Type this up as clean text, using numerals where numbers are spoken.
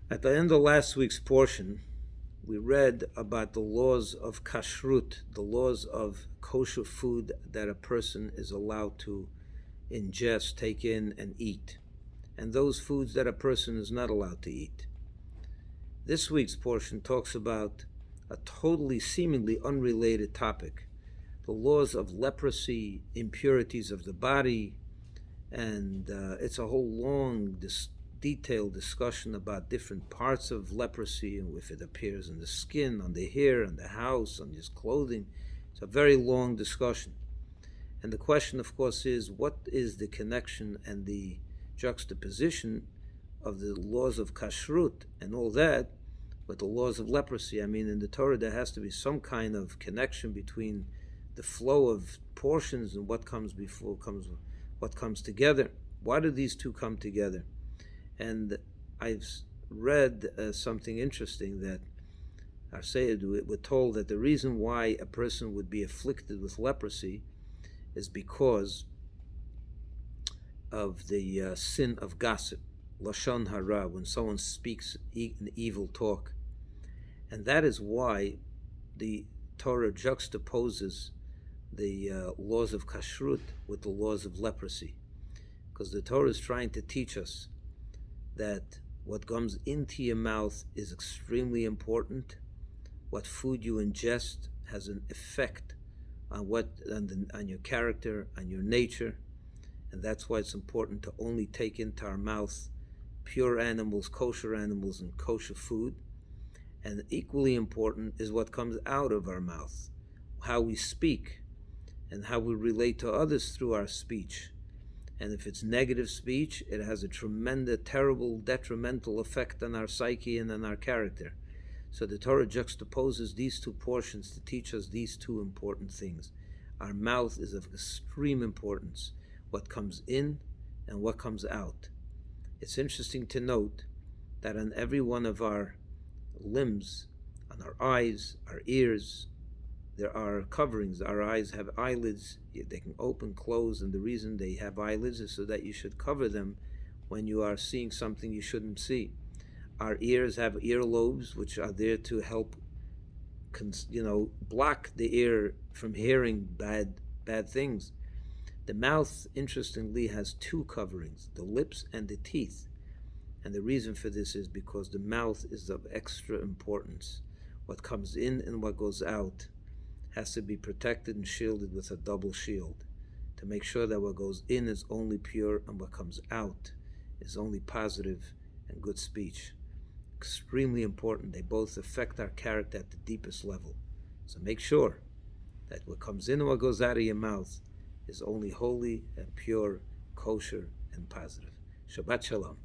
At the end of last week's portion, we read about the laws of kashrut, the laws of kosher food that a person is allowed to ingest, take in, and eat, and those foods that a person is not allowed to eat. This week's portion talks about a totally, seemingly unrelated topic, the laws of leprosy, impurities of the body, and it's a whole long, detailed discussion about different parts of leprosy and if it appears in the skin, on the hair, on the house, on his clothing. It's a very long discussion. And the question, of course, is what is the connection and the juxtaposition of the laws of kashrut and all that with the laws of leprosy? I mean, in the Torah, there has to be some kind of connection between the flow of portions and what comes before what comes together. Why do these two come together? And I've read something interesting that we're told that the reason why a person would be afflicted with leprosy is because of the sin of gossip, lashon hara, when someone speaks an evil talk. And that is why the Torah juxtaposes the laws of kashrut with the laws of leprosy, because the Torah is trying to teach us that what comes into your mouth is extremely important. What food you ingest has an effect on your character, on your nature, and that's why it's important to only take into our mouth pure animals, and kosher food. And equally important is what comes out of our mouth, how we speak, and how we relate to others through our speech. And if it's negative speech, it has a tremendous, terrible, detrimental effect on our psyche and on our character. So the Torah juxtaposes these two portions to teach us these two important things. Our mouth is of extreme importance, what comes in and what comes out. It's interesting to note that on every one of our limbs, on our eyes, our ears, there are coverings. Our eyes have eyelids. They can open, close, and the reason they have eyelids is so that you should cover them when you are seeing something you shouldn't see. Our ears have earlobes, which are there to help, block the ear from hearing bad things. The mouth, interestingly, has two coverings, the lips and the teeth. And the reason for this is because the mouth is of extra importance. What comes in and what goes out has to be protected and shielded with a double shield to make sure that what goes in is only pure and what comes out is only positive and good speech. Extremely important. They both affect our character at the deepest level. So make sure that what comes in and what goes out of your mouth is only holy and pure, kosher and positive. Shabbat Shalom.